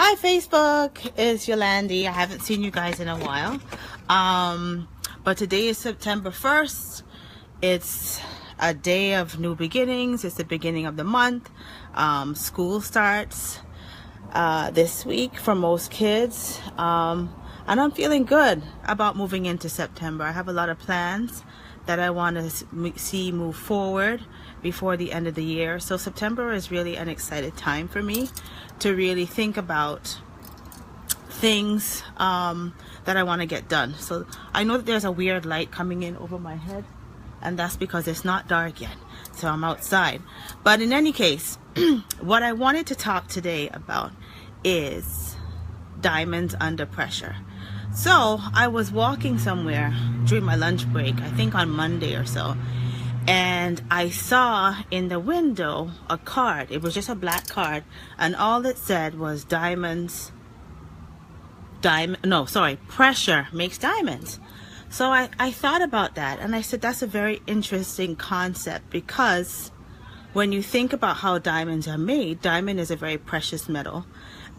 Hi Facebook, it's Yolandi. I haven't seen you guys in a while. But today is September 1st. It's a day of new beginnings. It's the beginning of the month. School starts this week for most kids. And I'm feeling good about moving into September. I have a lot of plans that I want to see move forward before the end of the year. So September is really an excited time for me to really think about things that I want to get done. So I know that there's a weird light coming in over my head, and that's because it's not dark yet, so I'm outside. But in any case, what I wanted to talk today about is diamonds under pressure. So I was walking somewhere during my lunch break, I think on Monday or so, and I saw in the window a card. It was just a black card, and all it said was pressure makes diamonds. So I thought about that, and I said that's a very interesting concept, because when you think about how diamonds are made, diamond is a very precious metal,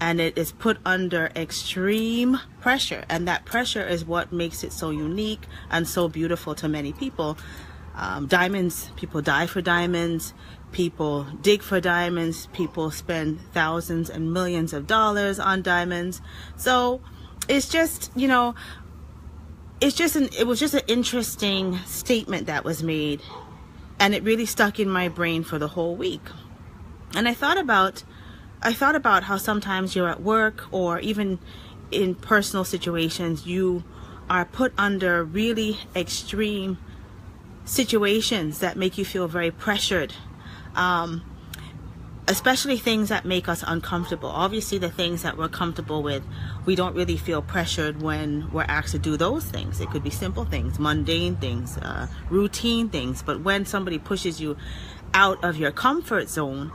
and it is put under extreme pressure, and that pressure is what makes it so unique and so beautiful to many people. Diamonds, people die for diamonds, people dig for diamonds, people spend thousands and millions of dollars on diamonds. So it's just, you know, it was just an interesting statement that was made, and it really stuck in my brain for the whole week. And I thought about how sometimes you're at work, or even in personal situations, you are put under really extreme situations that make you feel very pressured, especially things that make us uncomfortable. Obviously, the things that we're comfortable with, we don't really feel pressured when we're asked to do those things. It could be simple things, mundane things, routine things. But when somebody pushes you out of your comfort zone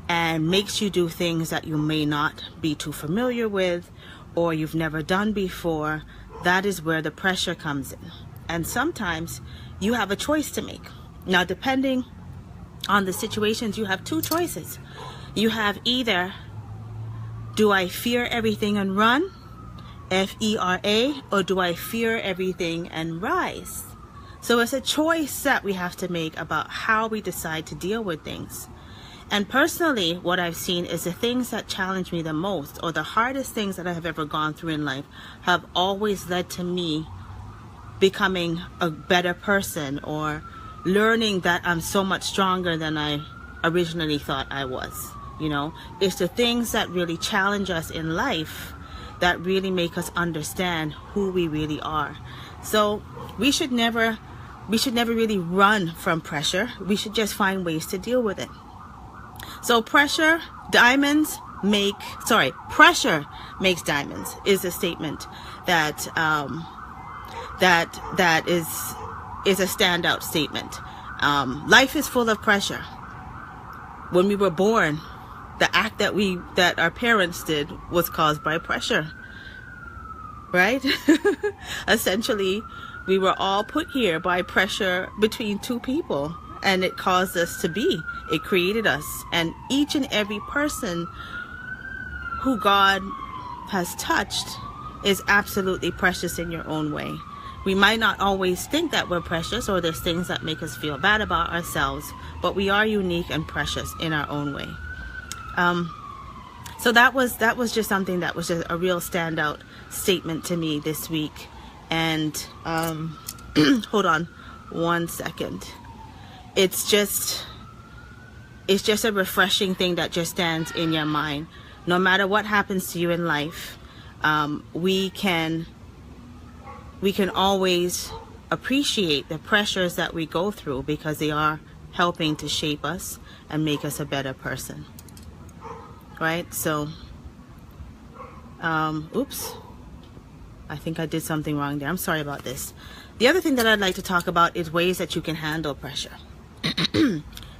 and makes you do things that you may not be too familiar with, or you've never done before, that is where the pressure comes in. And sometimes you have a choice to make. Now, depending on the situations, you have two choices. You have either, do I fear everything and run, F-E-R-A, or do I fear everything and rise? So it's a choice that we have to make about how we decide to deal with things. And personally, what I've seen is the things that challenge me the most, or the hardest things that I have ever gone through in life, have always led to me becoming a better person, or learning that I'm so much stronger than I originally thought I was. You know, it's the things that really challenge us in life that really make us understand who we really are. So we should never really run from pressure. We should just find ways to deal with it. So pressure makes diamonds is a statement that that is a standout statement. Life is full of pressure. When we were born, the act that our parents did was caused by pressure, right? Essentially, we were all put here by pressure between two people, and it caused us to be. It created us, and each and every person who God has touched is absolutely precious in your own way. We might not always think that we're precious, or there's things that make us feel bad about ourselves, but we are unique and precious in our own way. So that was just something that was just a real standout statement to me this week. And hold on one second. It's just a refreshing thing that just stands in your mind. No matter what happens to you in life, we can always appreciate the pressures that we go through, because they are helping to shape us and make us a better person, right? So oops, I think I did something wrong there. I'm sorry about this. The other thing that I'd like to talk about is ways that you can handle pressure.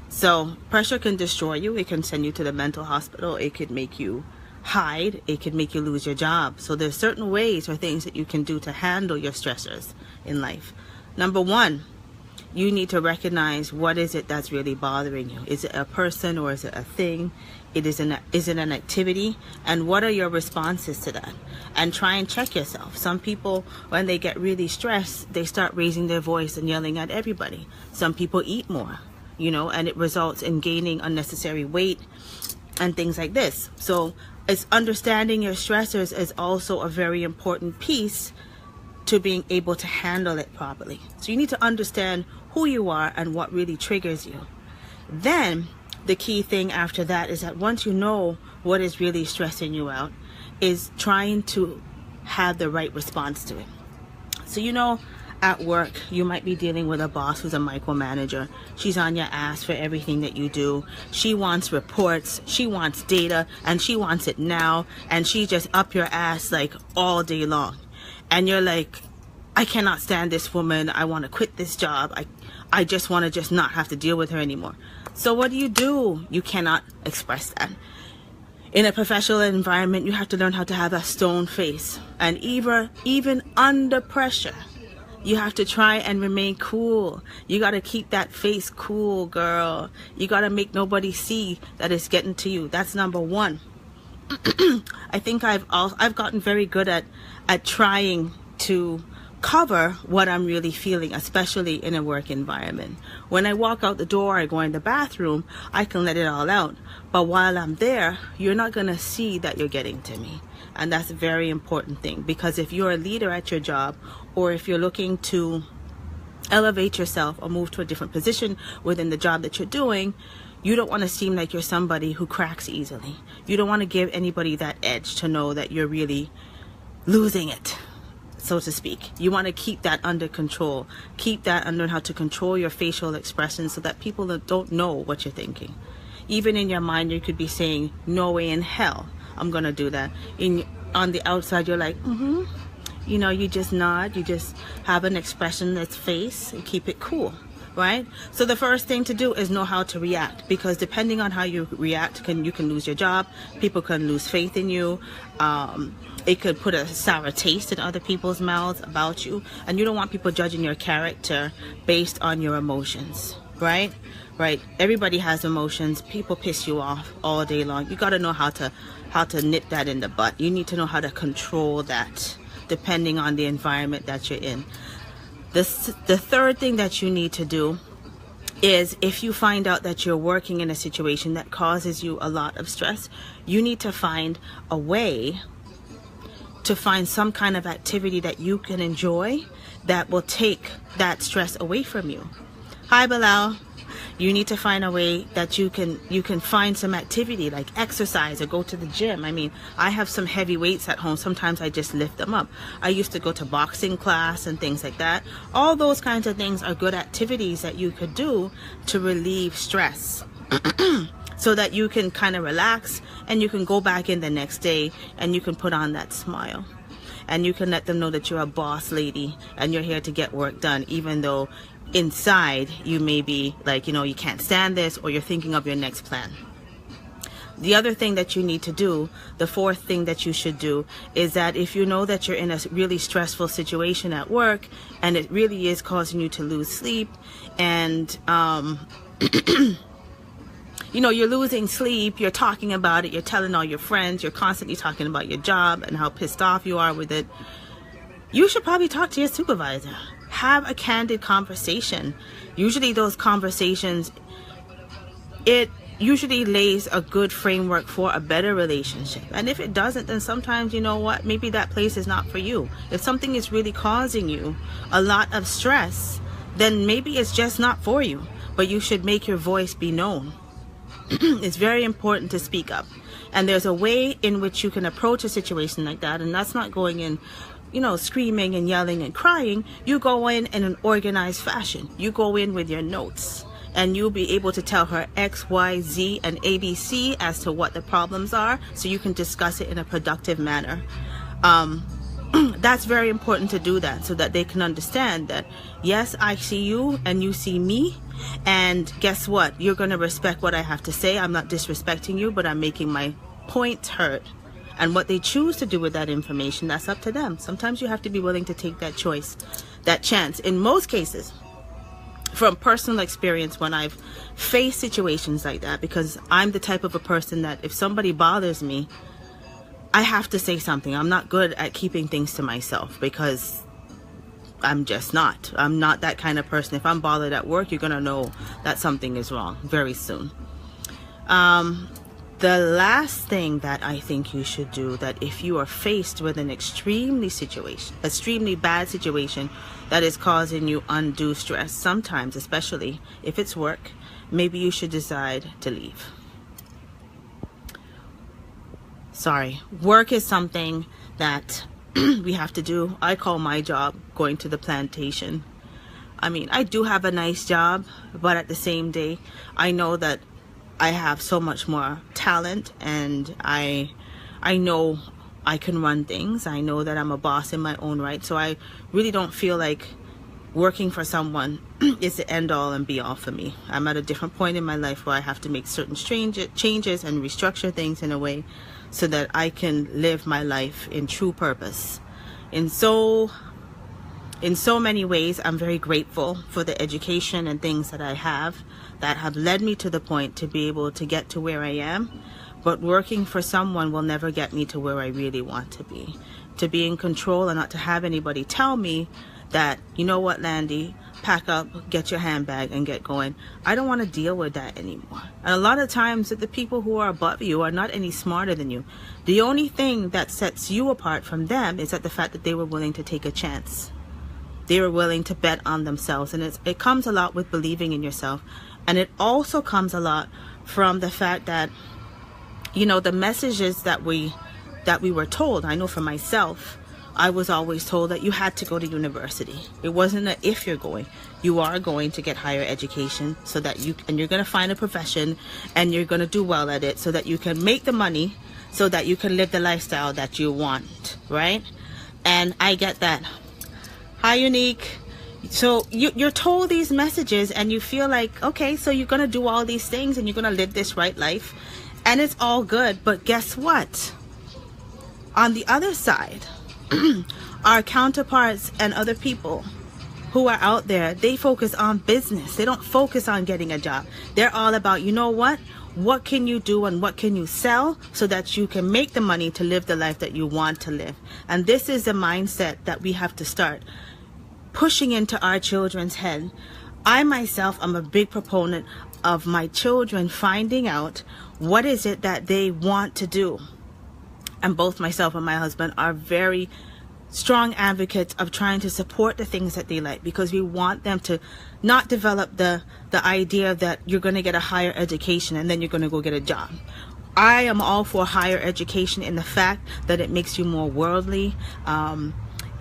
So pressure can destroy you. It can send you to the mental hospital. It could make you hide. It could make you lose your job. So there's certain ways or things that you can do to handle your stressors in life. Number one, you need to recognize what is it that's really bothering you. Is it a person, or is it a thing? Is it an activity? And what are your responses to that? And try and check yourself. Some people, when they get really stressed, they start raising their voice and yelling at everybody. Some people eat more, and it results in gaining unnecessary weight and things like this. So it's understanding your stressors is also a very important piece to being able to handle it properly. So you need to understand who you are and what really triggers you. Then the key thing after that is that once you know what is really stressing you out, is trying to have the right response to it. So at work, you might be dealing with a boss who's a micromanager. She's on your ass for everything that you do. She wants reports, she wants data, and she wants it now, and she just up your ass like all day long. And you're like, I cannot stand this woman. I want to quit this job. I just want to just not have to deal with her anymore. So what do? You cannot express that. In a professional environment, you have to learn how to have a stone face. And even under pressure, you have to try and remain cool. You got to keep that face cool, girl. You got to make nobody see that it's getting to you. That's number one. I think I've gotten very good at trying to cover what I'm really feeling, especially in a work environment. When I walk out the door, I go in the bathroom, I can let it all out. But while I'm there, you're not going to see that you're getting to me. And that's a very important thing, because if you're a leader at your job, or if you're looking to elevate yourself or move to a different position within the job that you're doing, you don't want to seem like you're somebody who cracks easily. You don't want to give anybody that edge to know that you're really losing it, so to speak. You want to keep that under control. Keep that and learn how to control your facial expressions so that people don't know what you're thinking. Even in your mind, you could be saying, no way in hell I'm going to do that. On the outside, you're like, you just nod. You just have an expression that's face and keep it cool. Right? So the first thing to do is know how to react, because depending on how you react, you can lose your job. People can lose faith in you. It could put a sour taste in other people's mouths about you, and you don't want people judging your character based on your emotions. Right? Everybody has emotions. People piss you off all day long. You got to know how to nip that in the butt. You need to know how to control that depending on the environment that you're in. The third thing that you need to do is, if you find out that you're working in a situation that causes you a lot of stress, you need to find a way to find some kind of activity that you can enjoy that will take that stress away from you. Hi, Bilal. You need to find a way that you can find some activity like exercise or go to the gym. I mean, I have some heavy weights at home. Sometimes I just lift them up. I used to go to boxing class and things like that. All those kinds of things are good activities that you could do to relieve stress so that you can kind of relax and you can go back in the next day and you can put on that smile. And you can let them know that you're a boss lady and you're here to get work done, even though inside you may be like, you can't stand this, or you're thinking of your next plan. The other thing that you need to do, the fourth thing that you should do, is that if you know that you're in a really stressful situation at work and it really is causing you to lose sleep, and you're losing sleep, you're talking about it, you're telling all your friends, you're constantly talking about your job and how pissed off you are with it, you should probably talk to your supervisor. Have a candid conversation. Usually those conversations, it usually lays a good framework for a better relationship. And if it doesn't, then sometimes, maybe that place is not for you. If something is really causing you a lot of stress, then maybe it's just not for you. But you should make your voice be known. It's very important to speak up. And there's a way in which you can approach a situation like that, and that's not going in screaming and yelling and crying. You go in an organized fashion. You go in with your notes, and you'll be able to tell her X, Y, Z, and ABC as to what the problems are, so you can discuss it in a productive manner. That's very important to do that, so that they can understand that, yes, I see you and you see me, and guess what? You're going to respect what I have to say. I'm not disrespecting you, but I'm making my point heard. And what they choose to do with that information, that's up to them. Sometimes you have to be willing to take that choice, that chance. In most cases, from personal experience when I've faced situations like that, because I'm the type of a person that if somebody bothers me, I have to say something. I'm not good at keeping things to myself, because I'm just not. I'm not that kind of person. If I'm bothered at work, you're going to know that something is wrong very soon. The last thing that I think you should do, that if you are faced with an extremely bad situation that is causing you undue stress, sometimes, especially if it's work, maybe you should decide to leave. Sorry, work is something that we have to do. I call my job going to the plantation. I mean, I do have a nice job, but at the same day, I know that I have so much more talent, and I know I can run things. I know that I'm a boss in my own right. So I really don't feel like working for someone is the end all and be all for me. I'm at a different point in my life where I have to make certain changes and restructure things in a way so that I can live my life in true purpose. In so many ways, I'm very grateful for the education and things that I have that have led me to the point to be able to get to where I am. But working for someone will never get me to where I really want to be. To be in control and not to have anybody tell me that, you know what, Landy, pack up, get your handbag and get going. I don't want to deal with that anymore. And a lot of times the people who are above you are not any smarter than you. The only thing that sets you apart from them is that the fact that they were willing to take a chance. They were willing to bet on themselves. And it comes a lot with believing in yourself. And it also comes a lot from the fact that, you know, the messages that we were told. I know for myself, I was always told that you had to go to university. It wasn't a if you're going. You are going to get higher education so that you're going to find a profession and you're going to do well at it so that you can make the money so that you can live the lifestyle that you want, right? And I get that. Hi, Unique. So you're told these messages and you feel like, okay, so you're going to do all these things and you're going to live this right life and it's all good. But guess what? On the other side, our counterparts and other people who are out there, they focus on business. They don't focus on getting a job. They're all about, you know what can you do and what can you sell so that you can make the money to live the life that you want to live. And this is the mindset that we have to start pushing into our children's head. I myself am a big proponent of my children finding out what is it that they want to do. And both myself and my husband are very strong advocates of trying to support the things that they like, because we want them to not develop the idea that you're going to get a higher education and then you're going to go get a job. I am all for higher education in the fact that it makes you more worldly.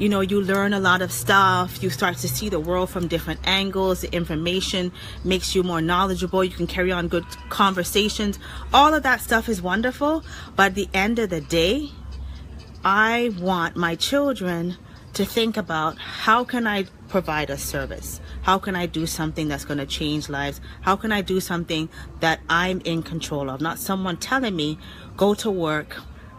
You know, you learn a lot of stuff. You start to see the world from different angles. The information makes you more knowledgeable. You can carry on good conversations. All of that stuff is wonderful. But at the end of the day, I want my children to think about, how can I provide a service? How can I do something that's going to change lives? How can I do something that I'm in control of? Not someone telling me, go to work,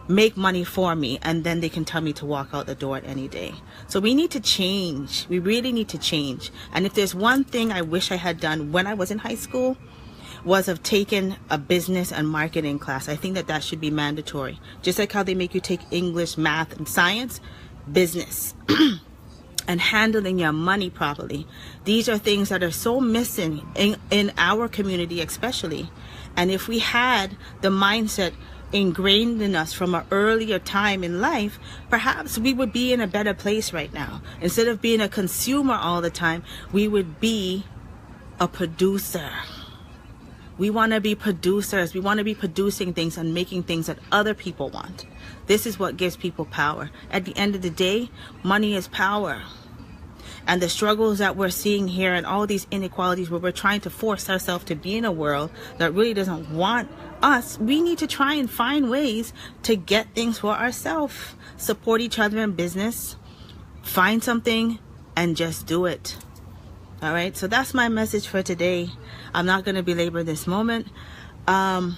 make money for me, and then they can tell me to walk out the door any day. So we need to change. We really need to change. And if there's one thing I wish I had done when I was in high school, was of taking a business and marketing class. I think that should be mandatory. Just like how they make you take English, math, and science, business and handling your money properly. These are things that are so missing in our community especially. And if we had the mindset ingrained in us from an earlier time in life, perhaps we would be in a better place right now. Instead of being a consumer all the time, we would be a producer. We want to be producers. We want to be producing things and making things that other people want. This is what gives people power. At the end of the day, money is power. And the struggles that we're seeing here and all these inequalities where we're trying to force ourselves to be in a world that really doesn't want us, we need to try and find ways to get things for ourselves. Support each other in business. Find something and just do it. All right, so that's my message for today. I'm not going to belabor this moment. I'm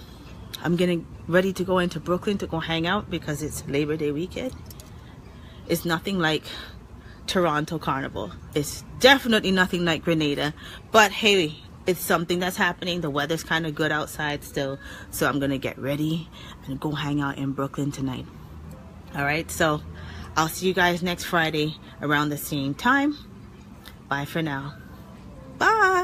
getting ready to go into Brooklyn to go hang out because it's Labor Day weekend. It's nothing like Toronto Carnival. It's definitely nothing like Grenada, but hey, it's something that's happening. The weather's kind of good outside still, so I'm gonna get ready and go hang out in Brooklyn tonight. All right, so I'll see you guys next Friday around the same time. Bye for now. Bye.